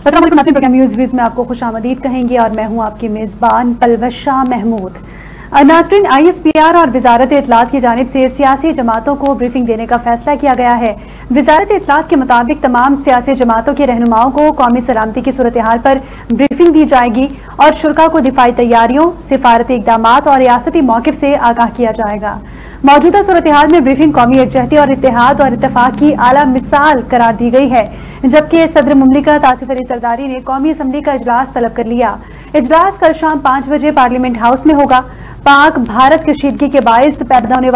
अस्सलाम वालेकुम नाज़रीन, प्रोग्राम न्यूज़ व्यूज़ में आपको खुशामदीद कहेंगे और मैं हूं आपकी मेज़बान पलवशा महमूद। नाज़रीन, ISPR और वजारत इत्तलात की जानिब से सियासी जमातों को ब्रीफिंग देने का फैसला किया गया है। वजारत इत्तलात के मुताबिक तमाम सियासी जमातों के रहनुमाओं को कौमी सलामती की सूरत हाल पर ब्रीफिंग दी जाएगी और शुरा को दिफाई तैयारियों, सिफारती इकदाम और रियासती मौक़िफ़ से आगाह किया जाएगा। मौजूदा सूरत हाल में ब्रीफिंग कौमी यकजहती और इत्तेहाद और इत्तेफाक की आला मिसाल करार दी गई है, जबकि सदर मुमलिकत आसिफ अली जरदारी ने कौमी असम्बली का इजलास तलब कर लिया। इजलास कल शाम 5 बजे पार्लियामेंट हाउस में होगा। पाक भारत कशीदगी के बायस पैदा होने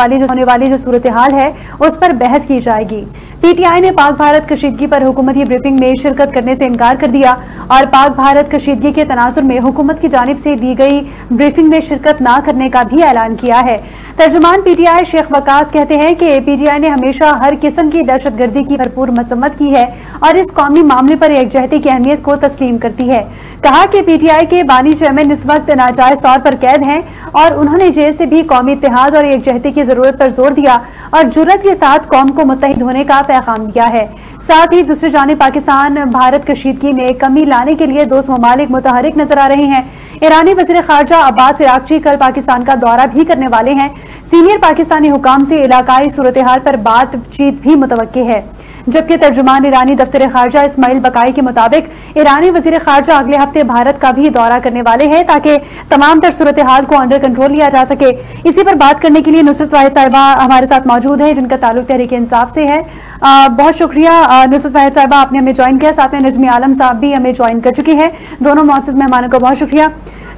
वाली जो सूरत हाल है उस पर बहस की जाएगी। PTI ने पाक भारत कशीदगी पर हुकूमती ब्रीफिंग में शिरकत करने से इनकार कर दिया और पाक भारत कशीदगी के तनाजुर में हुकूमत की जानिब से दी गई ब्रीफिंग में शिरकत न करने का भी ऐलान किया है। तर्जुमान PTI शेख वकास कहते हैं कि PTI ने हमेशा हर किस्म की दहशतगर्दी की भरपूर मसम्मत की है और इस कौमी मामले पर यकजहती की अहमियत को तस्लीम करती है। कहा कि PTI के बानी चेयरमैन इस वक्त नाजायज तौर पर कैद हैं और उन्होंने जेल से भी कौमी इत्तेहाद और यकजहती की जरूरत पर जोर दिया और जुर्रत के साथ कौम को मुत्तहिद होने का पैगाम दिया है। साथ ही दूसरी जानिब पाकिस्तान भारत कशीदगी में कमी लाने के लिए दोस्त ममालिक मुतहरिक नजर आ रहे हैं। ईरानी वज़ीर ख़ारजा अब्बास इराक़ची कल पाकिस्तान का दौरा भी करने वाले हैं। सीनियर पाकिस्तानी हुकाम से इलाकाई सूरत हाल पर बातचीत भी मुतवक्की है, जबकि तर्जुमान ईरानी दफ्तर ख़ारजा इस्माइल बकाई के मुताबिक ईरानी वज़ीर ख़ारजा अगले हफ्ते भारत का भी दौरा करने वाले हैं ताकि तमाम तर सूरत हाल को अंडर कंट्रोल लिया जा सके। इसी पर बात करने के लिए नुसरत वाहिद साहिबा हमारे साथ मौजूद है, जिनका ताल्लुक तहरीक इंसाफ से है। बहुत शुक्रिया नुसरत वाहिद साहिबा, आपने हमें ज्वाइन किया। साथ में नजमी आलम साहब भी हमें ज्वाइन कर चुके हैं। दोनों मुअज़्ज़ज़ मेहमानों का बहुत शुक्रिया।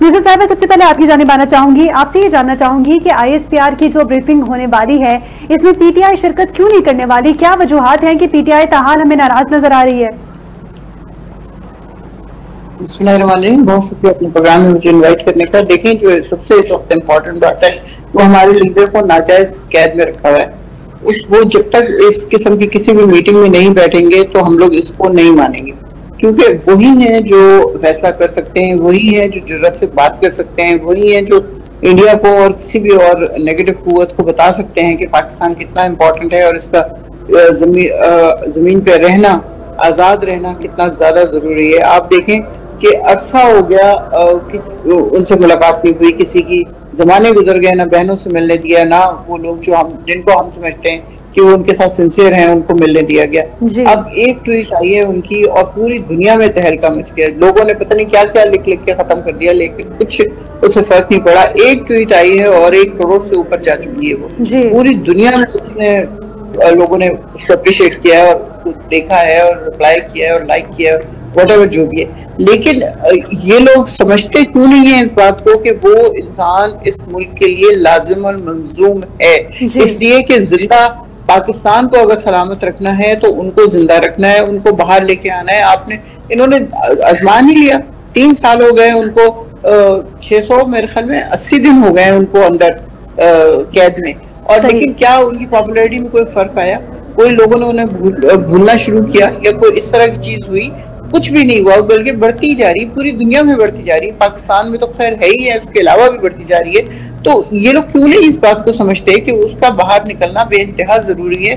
नुसरत साहिबा, सबसे पहले आपकी जानिब आना चाहूंगी, आपसे ये जानना चाहूंगी कि ISPR की जो ब्रीफिंग होने वाली है इसमें PTI शिरकत क्यों नहीं करने वाली? क्या वजूहात हैं कि PTI ताहाल हमें नाराज नजर आ रही है? बिस्मिल्लाहिर्रहमानिर्रहीम, बहुत शुक्रिया अपने प्रोग्राम में मुझे इनवाइट करने का। देखें, जो सबसे इस वक्त इम्पोर्टेंट बात है वो हमारे लीडर को नाजायज कैद में रखा हुआ है। वो जब तक इस किस्म की किसी भी मीटिंग में नहीं बैठेंगे तो हम लोग इसको नहीं मानेंगे, क्योंकि वही हैं जो फैसला कर सकते हैं, वही हैं जो जुर्रत से बात कर सकते हैं, वही हैं जो इंडिया को और किसी भी और नेगेटिव कुव्वत को बता सकते हैं कि पाकिस्तान कितना इम्पोर्टेंट है और इसका जमीन पे रहना, आज़ाद रहना कितना ज़्यादा ज़रूरी है। आप देखें कि अरसा हो गया उनसे मुलाकात नहीं हुई, किसी की ज़माने गुजर गए, ना बहनों से मिलने दिया, ना वो लोग जो जिनको हम समझते हैं कि वो उनके साथ सिंसियर हैं उनको मिलने दिया गया। अब एक ट्वीट आई है उनकी और पूरी दुनिया में तहलका मच गया। लोगों ने पता नहीं क्या क्या लिख के खत्म कर दिया, लेकिन कुछ उससे फर्क नहीं पड़ा। एक ट्वीट आई है और 1 करोड़ से ऊपर जा चुकी है वो। पूरी दुनिया में उसने लोगों ने उसको अप्रिशिएट किया है और उसको देखा है और रिप्लाई किया है और लाइक किया है, व्हाटएवर जो भी है। लेकिन ये लोग समझते क्यों नहीं है इस बात को कि वो इंसान इस मुल्क के लिए लाजिम और मंजूम है, इसलिए कि जिंदा पाकिस्तान को अगर सलामत रखना है तो उनको जिंदा रखना है, उनको बाहर लेके आना है। इन्होंने आजमान ही लिया, 3 साल हो गए उनको, 600 मेरे ख्याल में 80 दिन हो गए उनको अंदर कैद में, और लेकिन क्या उनकी पॉपुलैरिटी में कोई फर्क आया? कोई लोगों ने उन्हें भूलना शुरू किया या कोई इस तरह की चीज हुई? कुछ भी नहीं हुआ, बल्कि बढ़ती जा रही, पूरी दुनिया में बढ़ती जा रही है। पाकिस्तान में तो खैर है ही है, उसके अलावा भी बढ़ती जा रही है। तो ये लोग क्यों नहीं इस बात को समझते कि उसका बाहर निकलना बेइंतहा जरूरी है।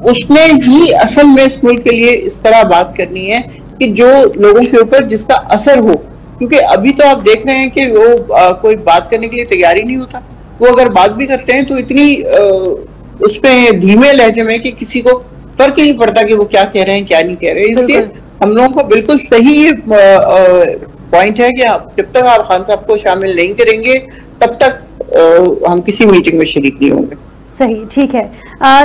उसमें ही असल में इस मुल्क के लिए इस तरह बात करनी है कि जो लोगों के ऊपर जिसका असर हो, क्योंकि अभी तो आप देख रहे हैं कि वो कोई बात करने के लिए तैयार ही नहीं होता। वो अगर बात भी करते हैं तो इतनी उस पर धीमे लहजे में कि किसी को फर्क ही नहीं पड़ता कि वो क्या कह रहे हैं क्या नहीं कह रहे हैं। इसलिए हम लोगों को बिल्कुल सही पॉइंट है कि जब तक आप खान साहब को शामिल नहीं करेंगे तब तक हम किसी मीटिंग में शरीक नहीं होंगे। सही, ठीक है।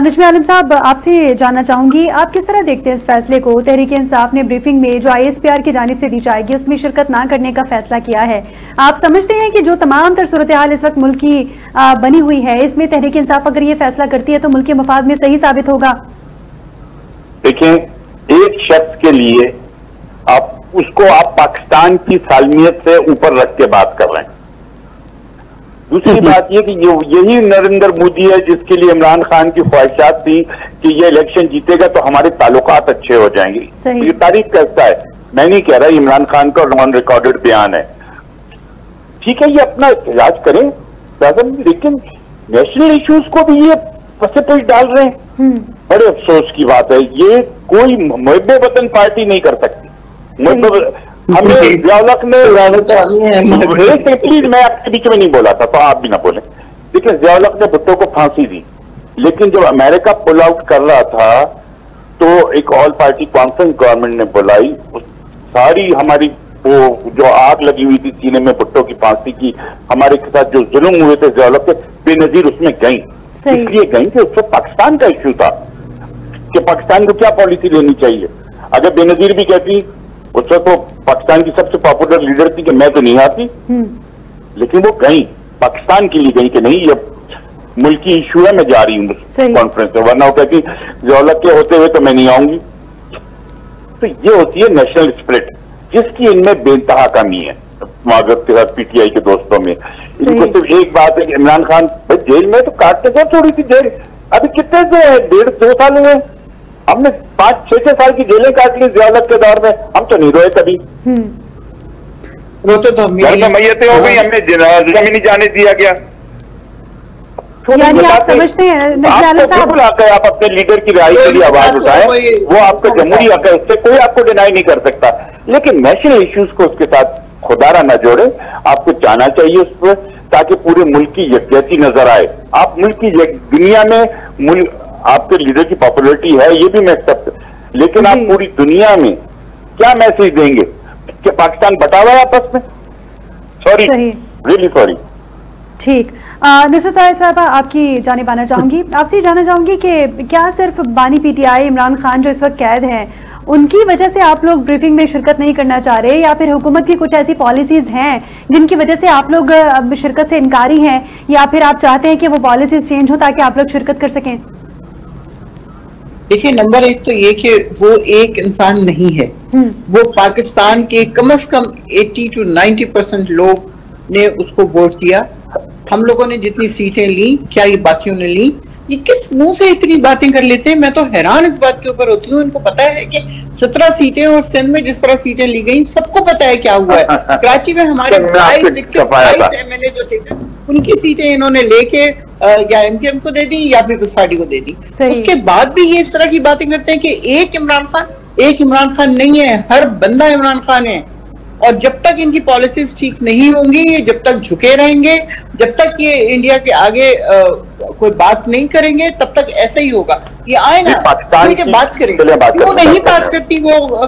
नजमी आलम साहब, आपसे जानना चाहूंगी, आप किस तरह देखते हैं इस फैसले को? तहरीक इंसाफ ने ब्रीफिंग में जो ISPR की जानिब से दी जाएगी उसमें शिरकत ना करने का फैसला किया है। आप समझते हैं कि जो तमाम तर सूरत हाल इस वक्त मुल्क की बनी हुई है, इसमें तहरीक इंसाफ अगर ये फैसला करती है तो मुल्क के मफाद में सही साबित होगा? देखिए, एक शख्स के लिए आप पाकिस्तान की सालमियत से ऊपर रख के बात कर रहे हैं। दूसरी बात यह कि यही नरेंद्र मोदी है जिसके लिए इमरान खान की ख्वाहिशात थी कि ये इलेक्शन जीतेगा तो हमारे ताल्लुकात अच्छे हो जाएंगे। ये तारीफ करता है, मैं नहीं कह रहा, इमरान खान का नॉन रिकॉर्डेड बयान है। ठीक है, ये अपना इलाज करें, लेकिन नेशनल इश्यूज को भी ये फंसे डाल रहे हैं। बड़े अफसोस की बात है, ये कोई मुहब्बे वतन पार्टी नहीं कर सकती। मतलब हमें जियाउल ने प्लीज, मैं आपके बीच में नहीं बोला था तो आप भी ना बोले। देखिए जियाउल ने भुट्टो को फांसी दी, लेकिन जब अमेरिका पुल आउट कर रहा था तो एक ऑल पार्टी कॉन्फ्रेंस गवर्नमेंट ने बुलाई, सारी हमारी वो जो आग लगी हुई थी सीने में भुट्टो की फांसी की, हमारे के साथ जो जुल्म हुए थे जियाउल के, बेनजीर उसमें गई। इसलिए गई कि उससे पाकिस्तान का इश्यू था कि पाकिस्तान को क्या पॉलिसी लेनी चाहिए। अगर बेनजीर भी कहती, उससे तो पाकिस्तान की सबसे पॉपुलर लीडर थी कि मैं तो नहीं आती, लेकिन वो गई पाकिस्तान के लिए गई कि नहीं ये मुल्की इशू है, मैं जा रही हूँ कॉन्फ्रेंस में, वरना वो कहती जियाउल के होते हुए तो मैं नहीं आऊंगी। तो ये होती है नेशनल स्पिरिट, जिसकी इनमें बेइंतहा कमी है माजरत के साथ पीटीआई के दोस्तों में। इनको सिर्फ एक बात है कि इमरान खान भाई जेल में तो काटते क्यों छोड़ी थी जेल, अभी कितने से 1.5-2 साल हुए, हमने 5-6 साल की जेलें काट ली जियाउल के दौर में, हम तो नहीं रोए कभी। रोते तो मैयतें हो गई, हमें जनाजा में नहीं जाने दिया गया। यानी आप समझते हैं बिल्कुल आकर आप अपने लीडर की रिहाई के लिए आवाज उठाएं, वो आपका जमहूरी हक है, उससे कोई आपको डिनाई नहीं कर सकता, लेकिन नेशनल इश्यूज को उसके साथ खुदारा न जोड़े। आपको जाना चाहिए उस पर, ताकि पूरे मुल्क की यकजहती नजर आए। आप मुल्क की दुनिया में आपके लीडर की पॉपुलरिटी है, ये भी मैं एक्सेप्ट, लेकिन आप पूरी दुनिया में क्या मैसेज देंगे कि पाकिस्तान बटा हुआ है आपस में? Sorry, really sorry. ठीक, नुसरत साहब आपकी जाने पाना चाहूंगी, आपसे जानना चाहूंगी कि क्या सिर्फ बानी पीटीआई इमरान खान जो इस वक्त कैद हैं उनकी वजह से आप लोग ब्रीफिंग में शिरकत नहीं करना चाह रहे, या फिर हुकूमत की कुछ ऐसी पॉलिसीज हैं जिनकी वजह से आप लोग शिरकत से इनकारी हैं, या फिर आप चाहते हैं कि वो पॉलिसीज चेंज हो ताकि आप लोग शिरकत कर सकें? देखिए, नंबर एक तो ये कि वो एक इंसान नहीं है, वो पाकिस्तान के कम से कम 80-90% लोग ने उसको वोट दिया। हम लोगों ने जितनी सीटें ली, क्या ये बाकियों ने ली? ये किस मुंह से इतनी बातें कर लेते हैं? मैं तो हैरान इस बात के ऊपर होती हूँ। इनको पता है कि 17 सीटें और सिंध में जिस तरह सीटें ली गई, सबको पता है क्या हुआ है। कराची में हमारे 22-21 MLA जो थे उनकी सीटें इन्होंने लेके या एमकेएम को दे दी या फिर उस पार्टी को दे दी। उसके बाद भी ये इस तरह की बातें करते हैं कि एक इमरान खान नहीं है, हर बंदा इमरान खान है। और जब तक इनकी पॉलिसीज ठीक नहीं होंगी, ये जब तक झुके रहेंगे, जब तक ये इंडिया के आगे कोई बात नहीं करेंगे, तब तक ऐसा ही होगा। ये आए ना खुल के बात करें, क्यों नहीं बात करती वो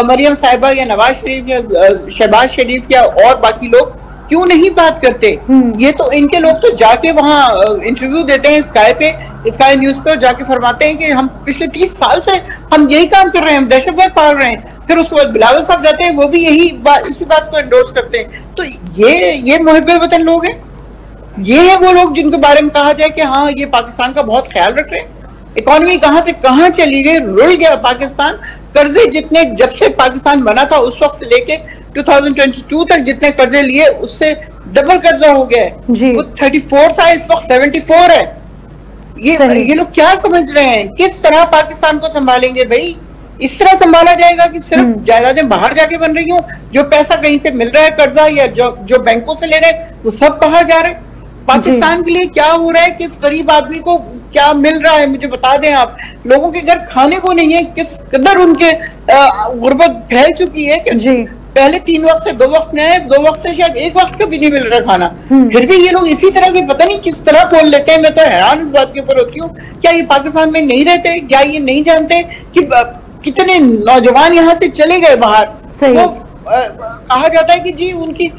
मरियम साहिबा या नवाज शरीफ या शहबाज शरीफ या और बाकी लोग क्यों नहीं बात करते? ये तो इनके लोग तो जाके वहाँ इंटरव्यू देते हैं स्काई न्यूज पे, जाके फरमाते हैं कि हम पिछले 30 साल से हम यही काम कर रहे हैं, हम दहशतगर्द पाल रहे हैं। फिर उसके बाद बिलावल साहब जाते हैं, वो भी इसी बात को एंडोर्स करते हैं। तो ये मुहिब्बे वतन लोग हैं, ये है वो लोग जिनके बारे में कहा जाए कि हाँ ये पाकिस्तान का बहुत ख्याल रख रहे हैं। इकोनॉमी कहाँ से कहाँ चली गई, रुल गया पाकिस्तान। कर्जे जितने जब से पाकिस्तान बना था उस वक्त से लेके 2022 तक जितने कर्जे लिए उससे डबल कर्जा हो गया है। वो 34 था, इस वक्त 74 है। ये लोग क्या समझ रहे हैं? किस तरह पाकिस्तान को संभालेंगे भाई? इस तरह संभाला जाएगा कि सिर्फ जायदादें बाहर जाके बन रही हो, जो पैसा कहीं से मिल रहा है कर्जा या जो बैंकों से ले रहे हैं वो सब बाहर जा रहे हैं। पाकिस्तान के लिए क्या हो रहा है? किस गरीब आदमी को क्या मिल रहा है? मुझे बता दें आप। लोगों के घर खाने को नहीं है, किस कदर उनके गुर्बत फैल चुकी है कि पहले 3 वक्त से 2 वक्त में आए, 2 वक्त से शायद 1 वक्त का भी नहीं मिल रहा खाना। फिर भी ये लोग इसी तरह के पता नहीं किस तरह बोल लेते हैं। मैं तो हैरान इस बात के ऊपर होती हूँ। क्या ये पाकिस्तान में नहीं रहते? क्या ये नहीं जानते कि कितने नौजवान यहाँ से चले गए बाहर? वो कहा जाता है कि जी उनकी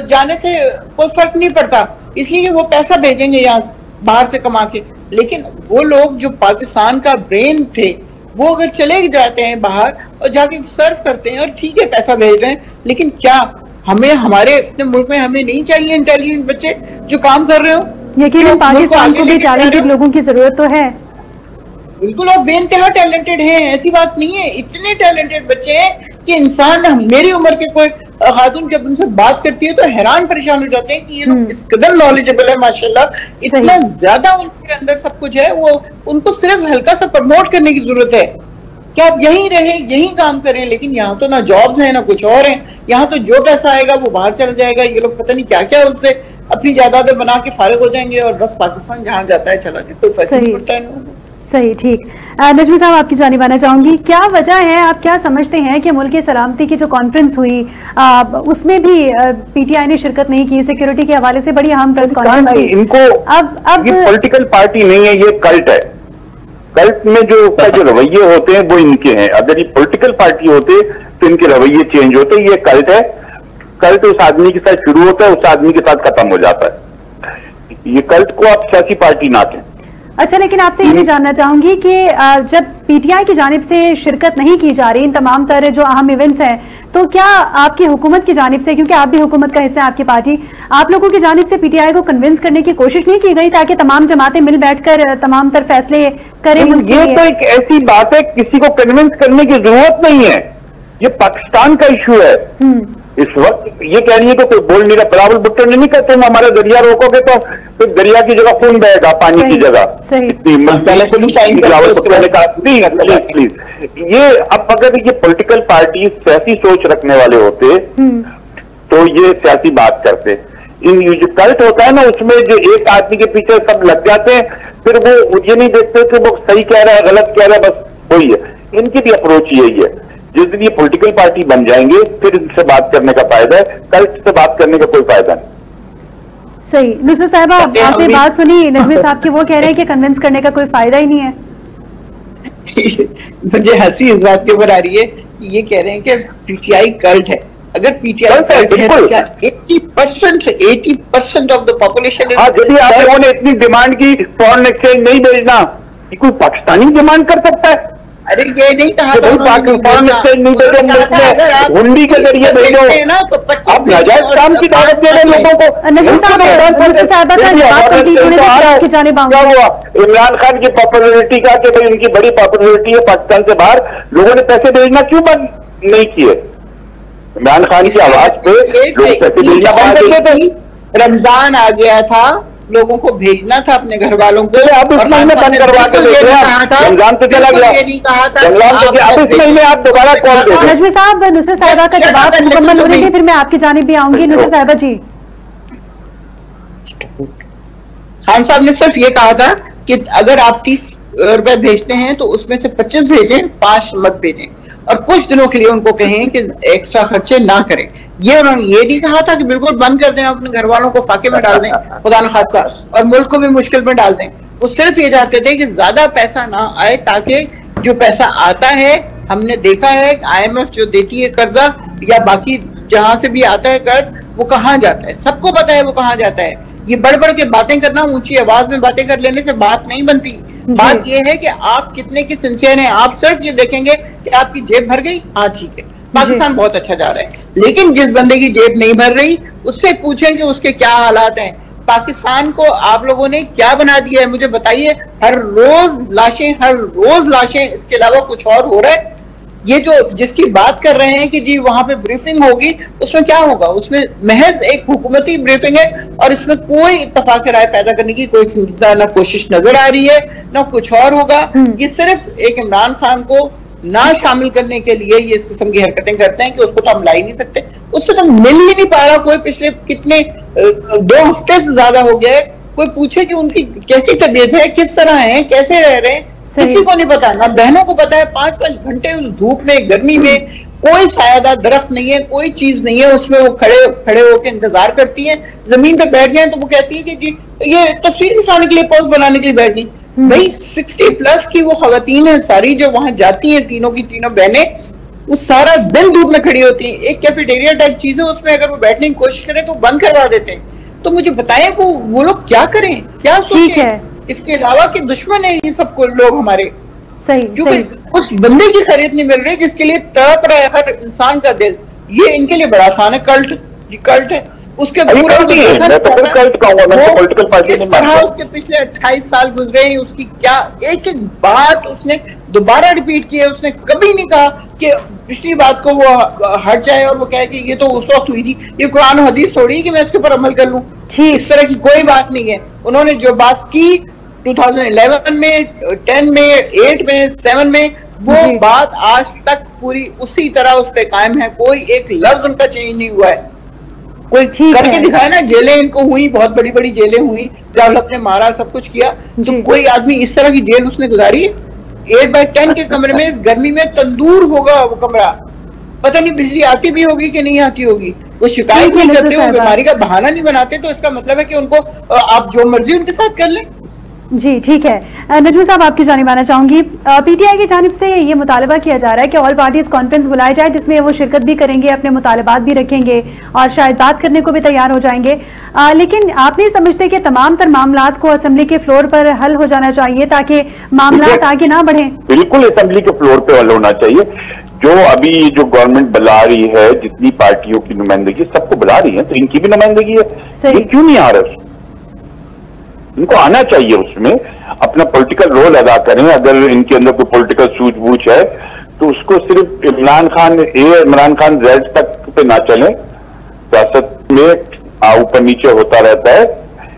जाने से कोई फर्क नहीं पड़ता, इसलिए वो पैसा भेजेंगे यहाँ बाहर से कमा के। लेकिन वो लोग जो पाकिस्तान का ब्रेन थे, वो अगर चले जाते हैं बाहर और जाके सर्व करते हैं और ठीक है पैसा भेज रहे हैं, लेकिन क्या हमें हमारे अपने मुल्क में हमें नहीं चाहिए इंटेलिजेंट बच्चे जो काम कर रहे हो? यकीनन पाकिस्तान को भी टैलेंटेड लोगों की जरूरत तो है। बिल्कुल, और बेइंतहा टैलेंटेड हैं, ऐसी बात नहीं है। इतने टैलेंटेड बच्चे हैं कि इंसान मेरी उम्र के कोई खातून जब उनसे बात करती है तो हैरान परेशान हो जाते हैं कि ये लोग इस कदर नॉलेजेबल है माशाल्लाह, इतना ज्यादा उनके अंदर सब कुछ है। वो उनको सिर्फ हल्का सा प्रमोट करने की जरूरत है कि आप यहीं रहें, यहीं काम करें। लेकिन यहाँ तो ना जॉब्स हैं ना कुछ और है। यहाँ तो जो पैसा आएगा वो बाहर चला जाएगा। ये लोग पता नहीं क्या क्या उससे अपनी जायदादें बना के फारिग हो जाएंगे और बस पाकिस्तान जहाँ जाता है चला जाए, कोई फर्क नहीं पड़ता है। सही, ठीक। नजमी साहब, आपकी जानिब आना चाहूंगी, क्या वजह है, आप क्या समझते हैं कि मुल्क की सलामती की जो कॉन्फ्रेंस हुई उसमें भी पीटीआई ने शिरकत नहीं की, सिक्योरिटी के हवाले से बड़ी अहम प्रेस कॉन्फ्रेंस थी। इनको अब ये पॉलिटिकल पार्टी नहीं है, ये कल्ट है। कल्ट में जो रवैये होते हैं वो इनके हैं। अगर ये पॉलिटिकल पार्टी होते तो इनके रवैये चेंज होते। ये कल्ट है। कल्ट उस आदमी के साथ शुरू होता है, उस आदमी के साथ खत्म हो जाता है। ये कल्ट को आप सियासी पार्टी ना कहें। अच्छा, लेकिन आपसे ये भी जानना चाहूंगी कि जब पीटीआई की जानिब से शिरकत नहीं की जा रही इन तमाम तरह जो अहम इवेंट्स हैं, तो क्या आपकी हुकूमत की जानिब से, क्योंकि आप भी हुकूमत का हिस्सा है आपकी पार्टी, आप लोगों की जानिब से पीटीआई को कन्विंस करने की कोशिश नहीं की गई ताकि तमाम जमातें मिल बैठकर तमाम तर फैसले करें? ये तो एक ऐसी बात है, किसी को कन्विंस करने की जरूरत नहीं है। ये पाकिस्तान का इशू है इस वक्त। ये कह रही है कि कोई बोल नहीं रहा। बिलावल भुट्टो ने नहीं कहते हमारा दरिया रोकोगे तो फिर दरिया की जगह खून बहेगा, पानी की जगह। बिलावल भुट्टो ने कहा नहीं, प्लीज। ये अब अगर ये पॉलिटिकल पार्टी सियासी सोच रखने वाले होते तो ये सियासी बात करते। इन जो कल्ट होता है ना, उसमें जो एक आदमी के पीछे सब लग जाते हैं, फिर वो ये नहीं देखते कि वो सही कह रहा है गलत कह रहा है, बस वही है। इनकी भी अप्रोच यही है। जिस दिन ये पॉलिटिकल पार्टी बन जाएंगे फिर इनसे बात करने का फायदा है, कल्ट से बात करने का कोई फायदा नहीं। सही। नुसरत साहिबा, आपने बात सुनी नजमी साहब की, वो कह रहे हैं कि कन्विंस करने का कोई फायदा ही नहीं है। मुझे हंसी इस बात के ऊपर आ रही है, ये कह रहे हैं कि पीटीआई कल्ट है। अगर पीटीआई कल्ट है तो क्या 80% ऑफ द पॉपुलेशन इज? यदि आप लोगों ने इतनी डिमांड की फॉरेन एक्सचेंज नहीं भेजना, कोई पाकिस्तानी डिमांड कर सकता है? अरे ये नहीं कहा था पाकिस्तान एक्सचेंज नहीं भेजो, हुंडी के जरिए भेजो। आप नाजायज काम की दावत दे रहे हैं लोगों को। क्या हुआ इमरान खान की पॉपुलरिटी का कि भाई उनकी बड़ी पॉपुलरिटी है पाकिस्तान से बाहर, लोगों ने पैसे भेजना क्यों बंद नहीं किए? इमरान खान की आवाज पे लोग पैसे भेजना बंद कर देते। रमजान आ गया था, लोगों को भेजना था अपने घर वालों को। अब इस महीने बंद करवा के देख रहे हैं, रमजान से चला गया, रमजान से अब इस महीने आप दोबारा कॉल करें। नजमी साहब, नुसरत साहिबा का जवाब मुकम्मल होने के, फिर मैं आपकी जानिब भी आऊंगी। नुसरत साहिबा जी। खान साहब ने सिर्फ ये कहा था कि अगर आप 30 रुपए भेजते हैं तो उसमें से 25 भेजें, 5 मत भेजें, और कुछ दिनों के लिए उनको कहें कि एक्स्ट्रा खर्चे ना करें। ये उन्होंने ये नहीं कहा था कि बिल्कुल बंद कर दें, अपने घर वालों को फाके में डाल दें खुदा न खासा, और मुल्क को भी मुश्किल में डाल दें। वो सिर्फ ये चाहते थे कि ज्यादा पैसा ना आए, ताकि जो पैसा आता है, हमने देखा है IMF जो देती है कर्जा या बाकी जहां से भी आता है कर्ज, वो कहाँ जाता है, सबको पता है वो कहाँ जाता है। ये बढ़ बढ़ के बातें करना, ऊंची आवाज में बातें कर लेने से बात नहीं बनती। बात ये है कि आप कितने की सिंसियर हैं। आप सिर्फ ये देखेंगे कि आपकी जेब भर गई, हाँ ठीक है, पाकिस्तान बहुत अच्छा जा रहा है। लेकिन जिस बंदे की जेब नहीं भर रही, उससे पूछें कि उसके क्या हालात हैं। पाकिस्तान को आप लोगों ने क्या बना दिया है, मुझे बताइए। हर रोज लाशें, इसके अलावा कुछ और हो रहा है? ये जो जिसकी बात कर रहे हैं कि जी वहां पे ब्रीफिंग होगी, उसमें क्या होगा? उसमें महज एक हुकूमती ब्रीफिंग है और इसमें कोई इत्तेफाक राय पैदा करने की कोई संजीदा ना कोशिश नजर आ रही है, ना कुछ और होगा। ये सिर्फ एक इमरान खान को ना शामिल करने के लिए ये इस किस्म की हरकतें करते हैं कि उसको तो हम ला ही नहीं सकते, उससे तो मिल ही नहीं पा रहा कोई। पिछले कितने 2 हफ्ते से ज्यादा हो गए, कोई पूछे कि उनकी कैसी तबीयत है, किस तरह है, कैसे रह रहे हैं, किसी को नहीं पता। ना बहनों को पता है। 5-5 घंटे उस धूप में, गर्मी में, कोई सायादार दरख्त नहीं है, कोई चीज नहीं है, उसमें वो खड़े होकर इंतजार करती हैं। जमीन पे बैठ जाए तो वो कहती है कि जी ये तस्वीर दिखाने के लिए, पोस्ट बनाने के लिए बैठ गई। भाई 60+ की वो खवातीन है सारी जो वहां जाती हैं, तीनों की तीनों बहनें, वो सारा दिन धूप में खड़ी होती हैं। एक कैफेटेरिया टाइप चीज है, उसमें अगर वो बैठने की कोशिश करें तो बंद करवा देते हैं। तो मुझे बताएं वो लोग क्या करें, क्या सोचें? इसके अलावा कि दुश्मन है ये सब लोग हमारे। सही, क्योंकि उस बंदे की खैरियत नहीं मिल रही जिसके लिए तड़प रहा है हर इंसान का दिल। ये इनके लिए बड़ा आसान है। कल्ट है। उसके उसके पिछले 28 साल गुजरे हैं, उसकी क्या एक एक बात उसने दोबारा रिपीट की है। उसने कभी नहीं कहा कि पिछली बात को वो हट जाए और वो कहे कि ये तो उस वक्त हुई थी, ये कुरान हदीस थोड़ी कि मैं इसके ऊपर अमल कर लूं। इस तरह की कोई बात नहीं है। उन्होंने जो बात की 2011 में, 10 में, 8 में, 7 में, वो बात आज तक पूरी उसी तरह उस पर कायम है। कोई एक लफ्ज उनका चेंज नहीं हुआ है। कोई करके दिखाया ना, जेलें इनको हुई, बहुत बड़ी बड़ी जेलें हुई, डेवलप ने मारा, सब कुछ किया, तो कोई आदमी इस तरह की जेल उसने गुजारी है? 8x10 के कमरे में इस गर्मी में तंदूर होगा वो कमरा, पता नहीं बिजली आती भी होगी कि नहीं आती होगी। वो शिकायत नहीं करते, वो बीमारी का बहाना नहीं बनाते, तो इसका मतलब है कि उनको आप जो मर्जी उनके साथ कर लें। जी ठीक है। नजमी साहब, आपकी जानिब आना चाहूंगी। पीटीआई की जानिब से ये मुतालबा किया जा रहा है कि ऑल पार्टीज कॉन्फ्रेंस बुलाया जाए, जिसमें वो शिरकत भी करेंगे, अपने मुतालबात भी रखेंगे और शायद बात करने को भी तैयार हो जाएंगे। लेकिन आप नहीं समझते कि तमाम तर मामलात को असेंबली के फ्लोर पर हल हो जाना चाहिए ताकि मामलात आगे ना बढ़े? बिल्कुल असेंबली के फ्लोर पर हल होना चाहिए। जो अभी जो गवर्नमेंट बुला रही है, जितनी पार्टियों की नुमाइंदगी सबको बुला रही है, तो इनकी भी नुमाइंदगी है, ये क्यों नहीं आ रहा? इनको आना चाहिए, उसमें अपना पॉलिटिकल रोल अदा करें। अगर इनके अंदर कोई पॉलिटिकल सूझबूझ है तो उसको सिर्फ इमरान खान Z तक पे ना चलें। सियासत में ऊपर नीचे होता रहता है,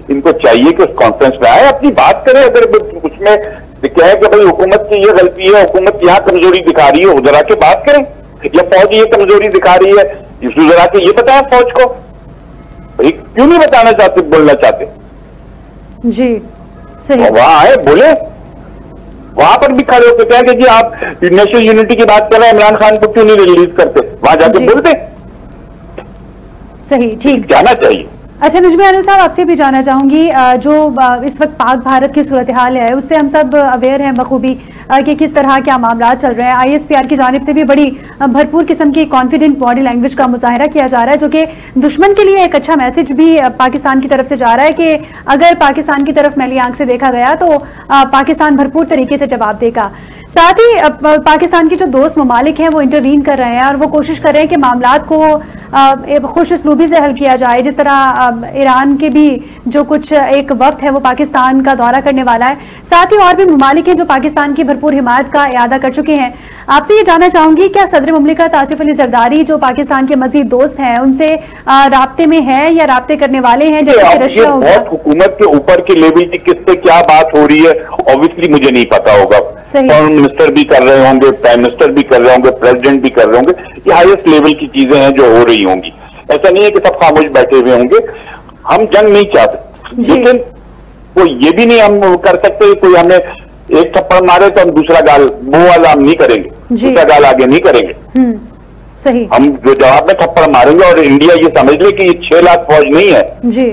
इनको चाहिए कि उस कॉन्फ्रेंस में आए, अपनी बात करें। अगर उसमें क्या है कि भाई हुकूमत की ये गलती है, हुकूमत यहाँ कमजोरी दिखा रही है, उधर आके बात करें, या फौज ये कमजोरी दिखा रही है, उधर आके ये बताएं फौज को। भाई क्यों नहीं बताना चाहते, बोलना चाहते? जी सही। वहां आए, बोले, वहां पर भी खड़े होकर क्या कि जी आप नेशनल यूनिटी की बात कर रहे हैं, इमरान खान को क्यों नहीं रिलीज करते? वहां जाके बोलते। सही, ठीक, जाना चाहिए। अच्छा नजमी आलम साहब, आपसे भी जानना चाहूंगी, जो इस वक्त पाक भारत की सूरत हाल है उससे हम सब अवेयर हैं बखूबी कि किस तरह क्या मामला चल रहे हैं। ISPR की जानिब से भी बड़ी भरपूर किस्म की कॉन्फिडेंट बॉडी लैंग्वेज का मुजाहरा किया जा रहा है, जो कि दुश्मन के लिए एक अच्छा मैसेज भी पाकिस्तान की तरफ से जा रहा है कि अगर पाकिस्तान की तरफ मैली आंख से देखा गया तो पाकिस्तान भरपूर तरीके से जवाब देगा। साथ ही पाकिस्तान के जो दोस्त ममालिक हैं वो इंटरवीन कर रहे हैं और वो कोशिश कर रहे हैं कि मामलात को खुश उसलूबी से हल किया जाए। जिस तरह ईरान के भी जो कुछ एक वक्त है वो पाकिस्तान का दौरा करने वाला है, साथ ही और भी ममालिक हैं जो पाकिस्तान की भरपूर हिमायत का इरादा कर चुके हैं। आपसे ये जानना चाहूंगी, क्या सदर मुमलिकत आसिफ अली जरदारी जो पाकिस्तान के मजीद दोस्त हैं उनसे राब्ते में है या राब्ते करने वाले हैं? जैसे रशिया हो गया, हुकूमत के ऊपर की लेवल की किससे क्या बात हो रही है ऑब्वियसली मुझे नहीं पता होगा। फॉरेन मिनिस्टर भी कर रहे होंगे, प्राइम मिनिस्टर भी कर रहे होंगे, प्रेसिडेंट भी कर रहे होंगे, ये हाईएस्ट लेवल की चीजें हैं जो हो रही होंगी। ऐसा नहीं है कि सब खामोश बैठे हुए होंगे। हम जंग नहीं चाहते, लेकिन वो ये भी नहीं हम कर सकते कोई हमें एक थप्पड़ मारे तो हम दूसरा गाल, वो वाला हम नहीं करेंगे, दूसरा गाल आगे नहीं करेंगे। सही। हम जो जवाब में थप्पड़ मारेंगे, और इंडिया ये समझ ले कि ये 6 लाख फौज नहीं है,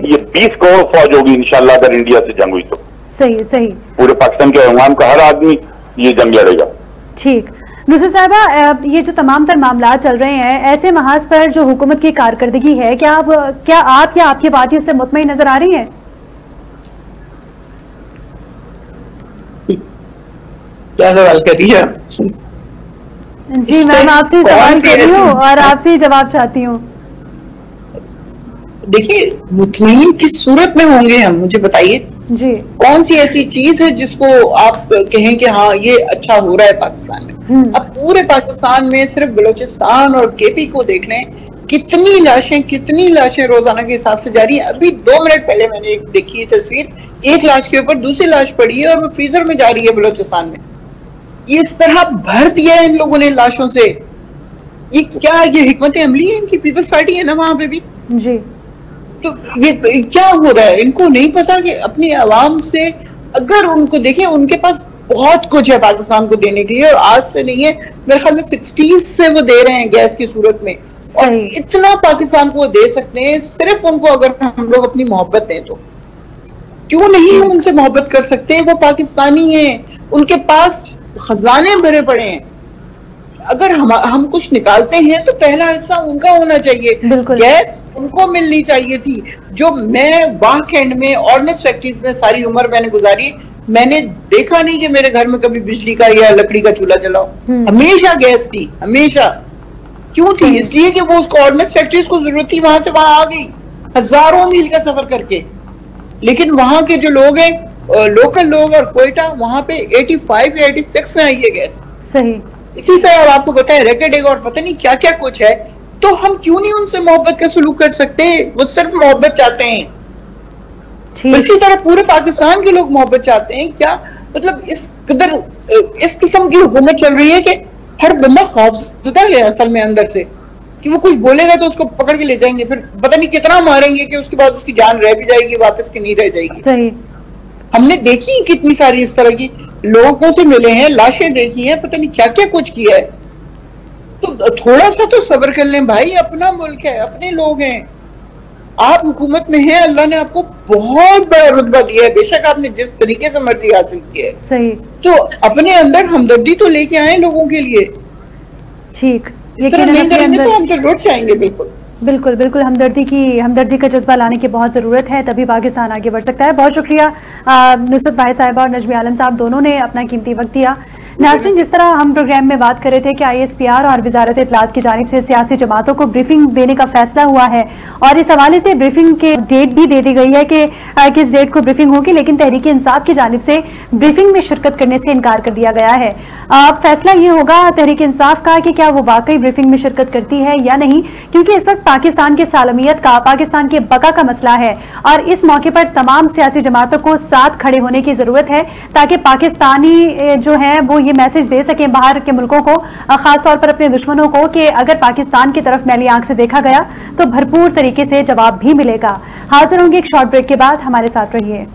ये 20 करोड़ फौज होगी इंशाल्लाह अगर इंडिया से जंग हुई तो। सही सही। पूरे पाकिस्तान के अवाम का हर आदमी ये जंग लड़ेगा। ठीक। नुसरत साहबा, ये जो तमाम तर मामला चल रहे हैं, ऐसे महाज पर जो हुकूमत की कारकर्दगी है, क्या आप या आपकी पार्टी उससे मुतमईन नजर आ रही है? क्या सवाल कर रही है? जी मैम, आपसे सवाल कर रही हूँ और आपसे जवाब चाहती हूँ। देखिए, मुतमईन किस सूरत में होंगे हम, मुझे बताइए जी। कौन सी ऐसी चीज है जिसको आप कहें कि हाँ ये अच्छा हो रहा है पाकिस्तान में? अब पूरे पाकिस्तान में सिर्फ बलूचिस्तान और केपी को देख लें, कितनी लाशें रोजाना के हिसाब से जा रही है। अभी 2 मिनट पहले मैंने एक देखी है तस्वीर, एक लाश के ऊपर दूसरी लाश पड़ी है और वो फ्रीजर में जा रही है बलूचिस्तान में। ये इस तरह भर दिया है इन लोगों ने लाशों से। ये क्या, ये हिकमत अमली है इनकी? पीपल्स पार्टी है ना वहां पे भी जी। तो ये क्या हो रहा है? इनको नहीं पता कि अपनी आवाम से, अगर उनको देखें, उनके पास बहुत कुछ है पाकिस्तान को देने के लिए, और आज से नहीं है, मेरे ख्याल में 60s से वो दे रहे हैं गैस की सूरत में, और इतना पाकिस्तान को वो दे सकते हैं सिर्फ उनको अगर हम लोग अपनी मोहब्बत दें तो। क्यों नहीं हम उनसे मोहब्बत कर सकते? वो पाकिस्तानी हैं, उनके पास खजाने भरे पड़े हैं। अगर हम कुछ निकालते हैं तो पहला हिस्सा उनका होना चाहिए। गैस उनको मिलनी चाहिए थी। जो मैं वाह कैंड में ऑर्डिनेंस फैक्ट्रीज में सारी उम्र मैंने गुजारी, मैंने देखा नहीं कि मेरे घर में कभी बिजली का या लकड़ी का चूल्हा जलाओ। हमेशा गैस थी, हमेशा। क्यों थी? इसलिए कि वो उसको ऑर्डिनेंस फैक्ट्रीज को जरूरत थी, वहां से वहां आ गई हजारों मील का सफर करके। लेकिन वहां के जो लोग हैं, लोकल लोग, और कोयटा, वहां पे 85 या 86 में आई है गैस। सही। इसी तरह आपको पता है रैकेट और पता नहीं क्या क्या कुछ है। तो हम क्यों नहीं उनसे मोहब्बत का सलूक कर सकते? वो सिर्फ मोहब्बत चाहते हैं। इसी तरह पूरे पाकिस्तान के लोग मोहब्बत चाहते हैं। क्या मतलब इस कदर इस किस्म की हुकूमत चल रही है कि हर बंदा खौफजदा है असल में अंदर से, कि वो कुछ बोलेगा तो उसको पकड़ के ले जाएंगे, फिर पता नहीं कितना मारेंगे कि उसके बाद उसकी जान रह भी जाएगी, वापस की नहीं रह जाएगी। सही। हमने देखी कितनी सारी इस तरह की, लोगों से मिले हैं, लाशें देखी हैं, पता नहीं क्या क्या कुछ किया है। तो थोड़ा सा तो सब्र कर लें भाई, अपना मुल्क है, अपने लोग हैं, आप हुकूमत में हैं, अल्लाह ने आपको बहुत बड़ा रुतबा दिया है, बेशक आपने जिस तरीके से मर्जी हासिल की है, सही, तो अपने अंदर हमदर्दी तो लेके आए लोगों के लिए। ठीक, इस तरह नहीं करेंगे तो हम तो लौट जाएंगे। बिल्कुल बिल्कुल बिल्कुल, हमदर्दी का जज्बा लाने की बहुत ज़रूरत है, तभी पाकिस्तान आगे बढ़ सकता है। बहुत शुक्रिया नुसरत भाई साहिबा और नजमी आलम साहब, दोनों ने अपना कीमती वक्त दिया। नाज़रीन, जिस तरह हम प्रोग्राम में बात कर रहे थे कि ISPR और वजारत इत्तलात की जानिब से सियासी जमातों को ब्रीफिंग देने का फैसला हुआ है और इस हवाले से ब्रीफिंग के डेट भी दे दी गई है कि किस डेट को ब्रीफिंग होगी, लेकिन तहरीक इंसाफ की जानिब से ब्रीफिंग में शिरकत करने से इनकार कर दिया गया है। अब फैसला ये होगा तहरीक इंसाफ का कि क्या वो वाकई ब्रीफिंग में शिरकत करती है या नहीं, क्योंकि इस वक्त पाकिस्तान की सालमियत का, पाकिस्तान के बका का मसला है और इस मौके पर तमाम सियासी जमातों को साथ खड़े होने की जरूरत है ताकि पाकिस्तानी जो है वो ये मैसेज दे सकें बाहर के मुल्कों को, खासतौर पर अपने दुश्मनों को, कि अगर पाकिस्तान की तरफ मैली आंख से देखा गया तो भरपूर तरीके से जवाब भी मिलेगा। हाजिर होंगे एक शॉर्ट ब्रेक के बाद, हमारे साथ रहिए।